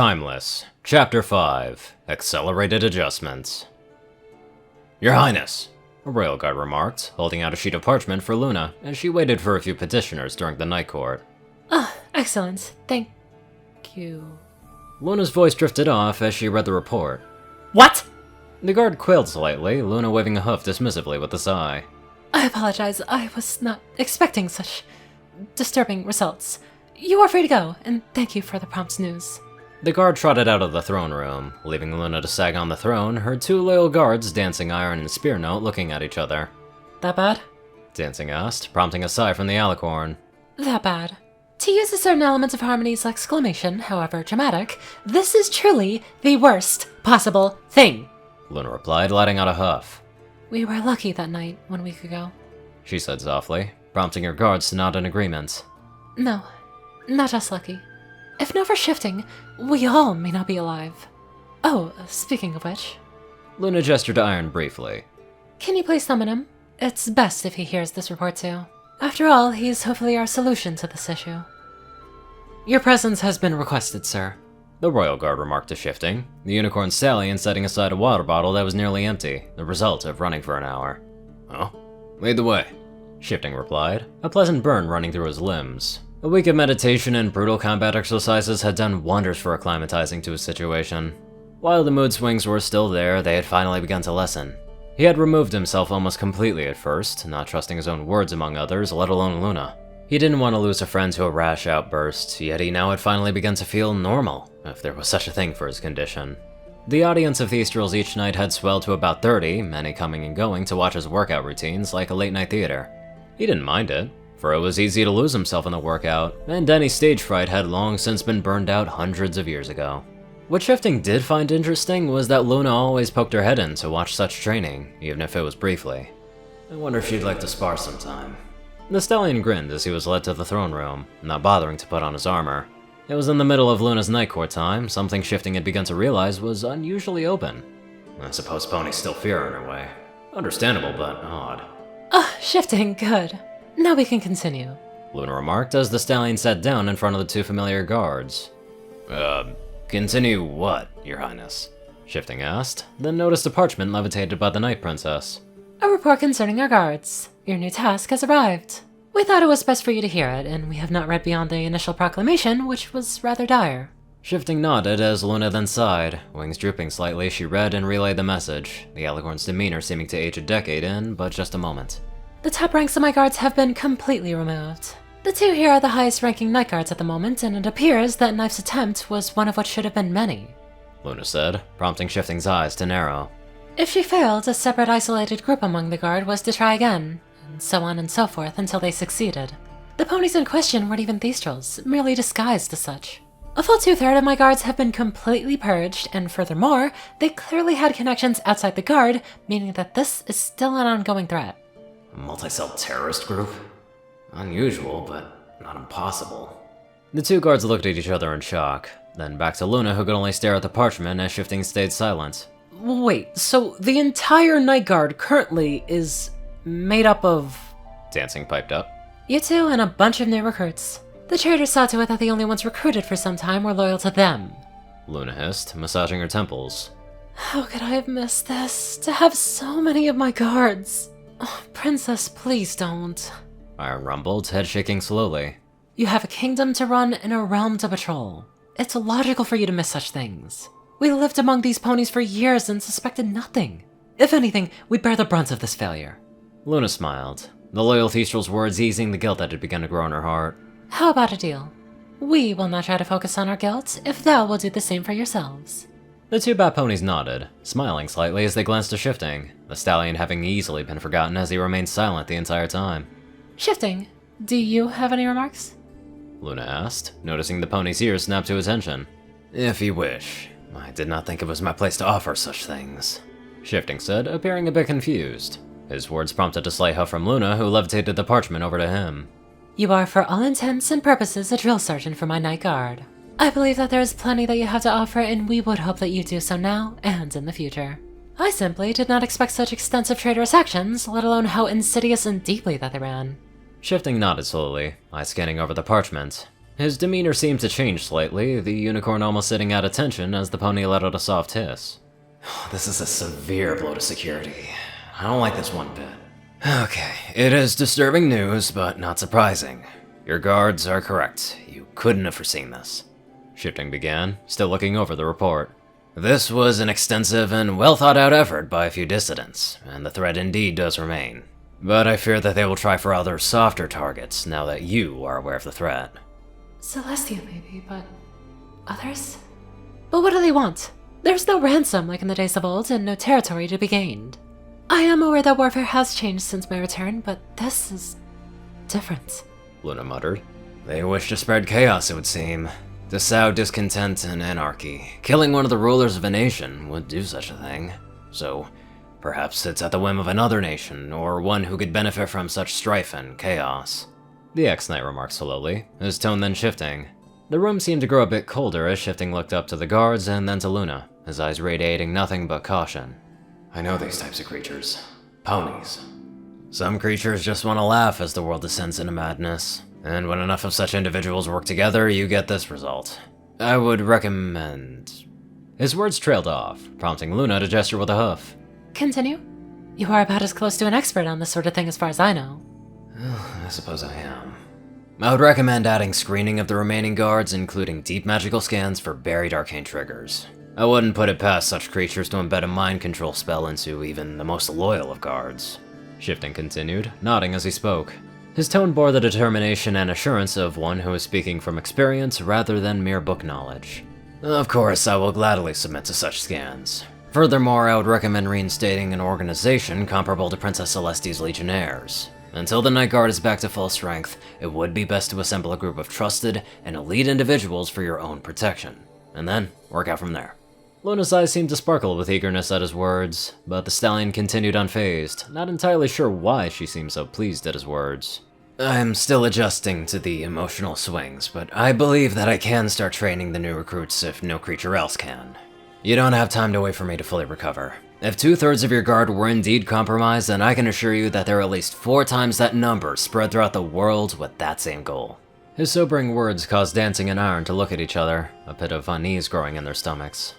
Timeless, Chapter 5, Accelerated Adjustments. Your Highness, a royal guard remarked, holding out a sheet of parchment for Luna as she waited for a few petitioners during the night court. Ah, excellent. Thank you. Luna's voice drifted off as she read the report. What? The guard quailed slightly, Luna waving a hoof dismissively with a sigh. I apologize. I was not expecting such disturbing results. You are free to go, and thank you for the prompt news. The guard trotted out of the throne room, leaving Luna to sag on the throne, her two loyal guards, Dancing Iron and Spear Note, looking at each other. That bad? Dancing asked, prompting a sigh from the alicorn. That bad. To use a certain element of Harmony's exclamation, however dramatic, this is truly the worst possible thing. Luna replied, letting out a huff. We were lucky that night 1 week ago. She said softly, prompting her guards to nod in agreement. No, not just lucky. If not for shifting, we all may not be alive. Oh, speaking of which... Luna gestured to Iron briefly. Can you please summon him? It's best if he hears this report too. After all, he's hopefully our solution to this issue. Your presence has been requested, sir. The royal guard remarked to Shifting, the unicorn stallion setting aside a water bottle that was nearly empty, the result of running for an hour. Oh, lead the way, Shifting replied, a pleasant burn running through his limbs. A week of meditation and brutal combat exercises had done wonders for acclimatizing to his situation. While the mood swings were still there, they had finally begun to lessen. He had removed himself almost completely at first, not trusting his own words among others, let alone Luna. He didn't want to lose a friend to a rash outburst, yet he now had finally begun to feel normal, if there was such a thing for his condition. The audience of Thestrals each night had swelled to about 30, many coming and going to watch his workout routines like a late-night theater. He didn't mind it, for it was easy to lose himself in the workout, and any stage fright had long since been burned out hundreds of years ago. What Shifting did find interesting was that Luna always poked her head in to watch such training, even if it was briefly. I wonder if she'd like to spar sometime. The stallion grinned as he was led to the throne room, not bothering to put on his armor. It was in the middle of Luna's night court time, something Shifting had begun to realize was unusually open. I suppose Pony's still fear in her way. Understandable, but odd. Ah, Shifting, good. Now we can continue. Luna remarked as the stallion sat down in front of the two familiar guards. Continue what, your highness? Shifting asked, then noticed a parchment levitated by the Night Princess. A report concerning our guards. Your new task has arrived. We thought it was best for you to hear it, and we have not read beyond the initial proclamation, which was rather dire. Shifting nodded as Luna then sighed. Wings drooping slightly, she read and relayed the message, the alicorn's demeanor seeming to age a decade in but just a moment. The top ranks of my guards have been completely removed. The two here are the highest ranking night guards at the moment, and it appears that Knife's attempt was one of what should have been many. Luna said, prompting Shifting's eyes to narrow. If she failed, a separate isolated group among the guard was to try again, and so on and so forth until they succeeded. The ponies in question weren't even Thestrals, merely disguised as such. A full 2/3 of my guards have been completely purged, and furthermore, they clearly had connections outside the guard, meaning that this is still an ongoing threat. A multi-cell terrorist group? Unusual, but not impossible. The two guards looked at each other in shock, then back to Luna, who could only stare at the parchment as Shifting stayed silent. Wait, so the entire Night Guard currently is made up of... Dancing piped up. You two and a bunch of new recruits. The traitors saw to it that the only ones recruited for some time were loyal to them. Luna hissed, massaging her temples. How could I have missed this? To have so many of my guards. Oh, Princess, please don't. Iron rumbled, head shaking slowly. You have a kingdom to run and a realm to patrol. It's illogical for you to miss such things. We lived among these ponies for years and suspected nothing. If anything, we bear the brunt of this failure. Luna smiled, the loyal Thestral's words easing the guilt that had begun to grow in her heart. How about a deal? We will not try to focus on our guilt, if thou will do the same for yourselves. The two bat ponies nodded, smiling slightly as they glanced to Shifting, the stallion having easily been forgotten as he remained silent the entire time. Shifting, do you have any remarks? Luna asked, noticing the pony's ears snap to attention. If you wish. I did not think it was my place to offer such things, Shifting said, appearing a bit confused. His words prompted a slight huff from Luna, who levitated the parchment over to him. You are for all intents and purposes a drill sergeant for my night guard. I believe that there is plenty that you have to offer, and we would hope that you do so now and in the future. I simply did not expect such extensive traitorous actions, let alone how insidious and deeply that they ran. Shifting nodded slowly, eyes scanning over the parchment. His demeanor seemed to change slightly, the unicorn almost sitting at attention as the pony let out a soft hiss. This is a severe blow to security. I don't like this one bit. Okay, it is disturbing news, but not surprising. Your guards are correct. You couldn't have foreseen this. Shifting began, still looking over the report. This was an extensive and well-thought-out effort by a few dissidents, and the threat indeed does remain. But I fear that they will try for other softer targets now that you are aware of the threat. Celestia maybe, but others? But what do they want? There's no ransom like in the days of old, and no territory to be gained. I am aware that warfare has changed since my return, but this is different. Luna muttered. They wish to spread chaos, it would seem. To sow discontent and anarchy. Killing one of the rulers of a nation would do such a thing. So, perhaps it's at the whim of another nation, or one who could benefit from such strife and chaos. The ex-knight remarked slowly, his tone then shifting. The room seemed to grow a bit colder as Shifting looked up to the guards and then to Luna, his eyes radiating nothing but caution. I know these types of creatures. Ponies. Some creatures just want to laugh as the world descends into madness, and when enough of such individuals work together, you get this result. I would recommend... His words trailed off, prompting Luna to gesture with a hoof. Continue. You are about as close to an expert on this sort of thing as far as I know. I suppose I am. I would recommend adding screening of the remaining guards, including deep magical scans for buried arcane triggers. I wouldn't put it past such creatures to embed a mind control spell into even the most loyal of guards. Shifting continued, nodding as he spoke. His tone bore the determination and assurance of one who is speaking from experience rather than mere book knowledge. Of course, I will gladly submit to such scans. Furthermore, I would recommend reinstating an organization comparable to Princess Celeste's Legionnaires. Until the Night Guard is back to full strength, it would be best to assemble a group of trusted and elite individuals for your own protection, and then work out from there. Luna's eyes seemed to sparkle with eagerness at his words, but the stallion continued unfazed, not entirely sure why she seemed so pleased at his words. I'm still adjusting to the emotional swings, but I believe that I can start training the new recruits if no creature else can. You don't have time to wait for me to fully recover. If 2/3 of your guard were indeed compromised, then I can assure you that there are at least 4 times that number spread throughout the world with that same goal. His sobering words caused Dancing and Iron to look at each other, a pit of unease growing in their stomachs.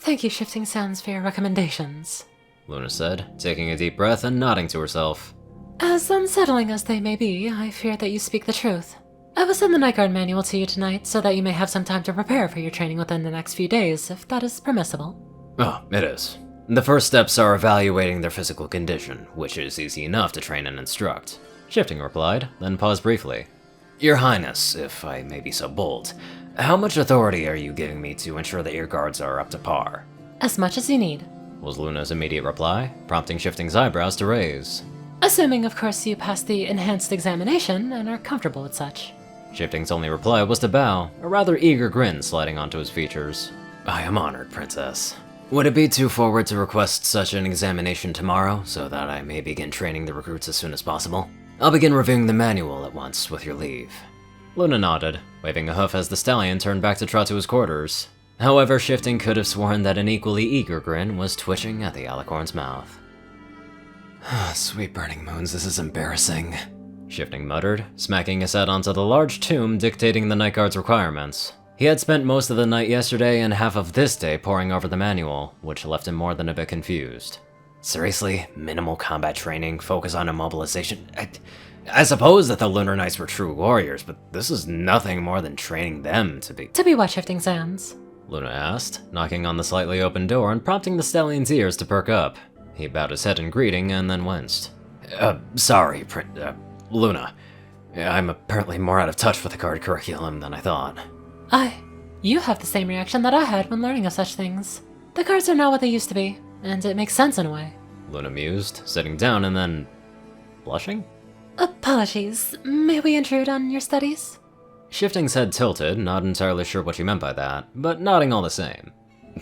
Thank you, Shifting Sands, for your recommendations, Luna said, taking a deep breath and nodding to herself. As unsettling as they may be, I fear that you speak the truth. I will send the Night Guard manual to you tonight so that you may have some time to prepare for your training within the next few days, if that is permissible. Oh, it is. The first steps are evaluating their physical condition, which is easy enough to train and instruct. Shifting replied, then paused briefly. Your Highness, if I may be so bold, how much authority are you giving me to ensure that your guards are up to par? As much as you need, Was Luna's immediate reply, prompting Shifting's eyebrows to raise. Assuming, of course, you pass the enhanced examination and are comfortable with such. Shifting's only reply was to bow, a rather eager grin sliding onto his features. I am honored, Princess. Would it be too forward to request such an examination tomorrow, so that I may begin training the recruits as soon as possible? I'll begin reviewing the manual at once, with your leave. Luna nodded, waving a hoof as the stallion turned back to trot to his quarters. However, Shifting could have sworn that an equally eager grin was twitching at the alicorn's mouth. Sweet burning moons, this is embarrassing, Shifting muttered, smacking his head onto the large tomb dictating the Night Guard's requirements. He had spent most of the night yesterday and half of this day poring over the manual, which left him more than a bit confused. Seriously? Minimal combat training, focus on immobilization? I suppose that the Lunar Knights were true warriors, but this is nothing more than training them to be— To be what, Shifting Sands? Luna asked, knocking on the slightly open door and prompting the stallion's ears to perk up. He bowed his head in greeting and then winced. Sorry, Luna. I'm apparently more out of touch with the guard curriculum than I thought. You have the same reaction that I had when learning of such things. The guards are not what they used to be, and it makes sense in a way. Luna mused, sitting down and then— blushing? Apologies. May we intrude on your studies? Shifting's head tilted, not entirely sure what she meant by that, but nodding all the same.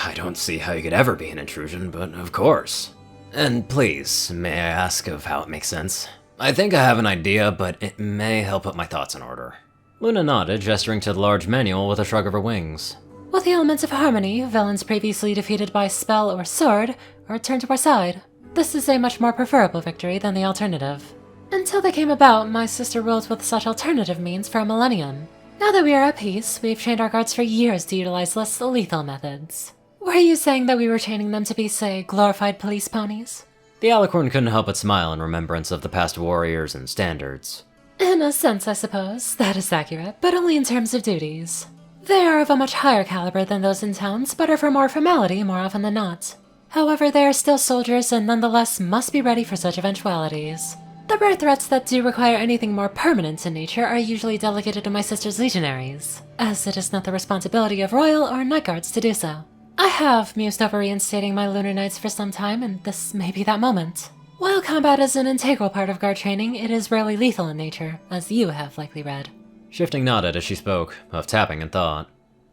I don't see how you could ever be an intrusion, but of course. And please, may I ask of how it makes sense? I think I have an idea, but it may help put my thoughts in order. Luna nodded, gesturing to the large manual with a shrug of her wings. With the elements of harmony, villains previously defeated by spell or sword are turned to our side. This is a much more preferable victory than the alternative. Until they came about, my sister ruled with such alternative means for a millennium. Now that we are at peace, we've trained our guards for years to utilize less lethal methods. Were you saying that we were training them to be, say, glorified police ponies? The alicorn couldn't help but smile in remembrance of the past warriors and standards. In a sense, I suppose, that is accurate, but only in terms of duties. They are of a much higher caliber than those in towns, but are for more formality more often than not. However, they are still soldiers and nonetheless must be ready for such eventualities. The rare threats that do require anything more permanent in nature are usually delegated to my sister's legionaries, as it is not the responsibility of royal or night guards to do so. I have mused over reinstating my lunar knights for some time, and this may be that moment. While combat is an integral part of guard training, it is rarely lethal in nature, as you have likely read. Shifting nodded as she spoke, of tapping in thought.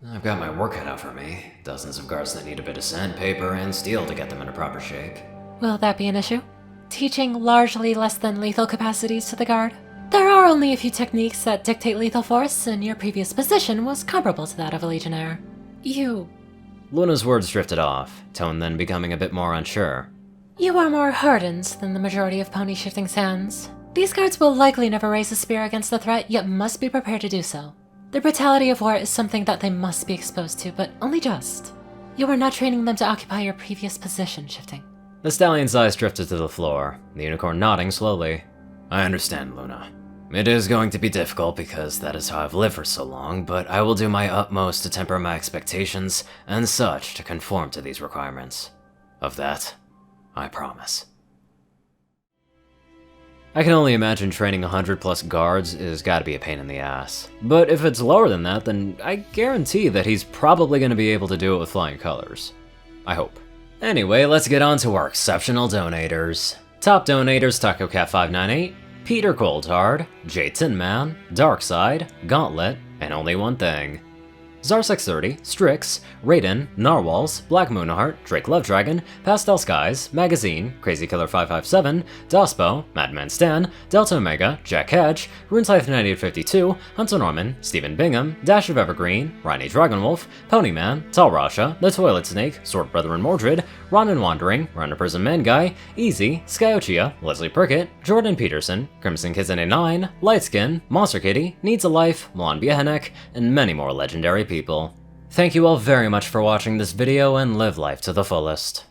I've got my work cut out for me. Dozens of guards that need a bit of sand, paper, and steel to get them into proper shape. Will that be an issue? Teaching largely less than lethal capacities to the guard? There are only a few techniques that dictate lethal force, and your previous position was comparable to that of a legionnaire. Luna's words drifted off, tone then becoming a bit more unsure. You are more hardened than the majority of pony shifting sands. These guards will likely never raise a spear against the threat, yet must be prepared to do so. The brutality of war is something that they must be exposed to, but only just. You are not training them to occupy your previous position shifting. The stallion's eyes drifted to the floor, the unicorn nodding slowly. I understand, Luna. It is going to be difficult because that is how I've lived for so long, but I will do my utmost to temper my expectations and such to conform to these requirements. Of that, I promise. I can only imagine training 100 plus guards is gotta be a pain in the ass. But if it's lower than that, then I guarantee that he's probably gonna be able to do it with flying colors. I hope. Anyway, let's get on to our exceptional donators. Top donators: TacoCat598, Peter Coulthard, J Tinman, Darkside, Gauntlet, and Only One Thing. Zarsex30, Strix, Raiden, Narwhals, Black Moonheart, Drake Lovedragon, Pastel Skies, Magazine, Crazy Killer 557, Dospo, Madman Stan, Delta Omega, Jack Hedge, RuneScythe 9852, Hunter Norman, Stephen Bingham, Dash of Evergreen, Rhiny Dragonwolf, Ponyman, Tall Rasha, The Toilet Snake, Sword Brethren Mordred, Ronin Wandering, Runner Prison Man Guy, Easy, Skyochia, Leslie Prickett, Jordan Peterson, Crimson Kizane 9, Lightskin, Monster Kitty, Needs a Life, Milan Biehenek, and many more legendary people. Thank you all very much for watching this video and live life to the fullest.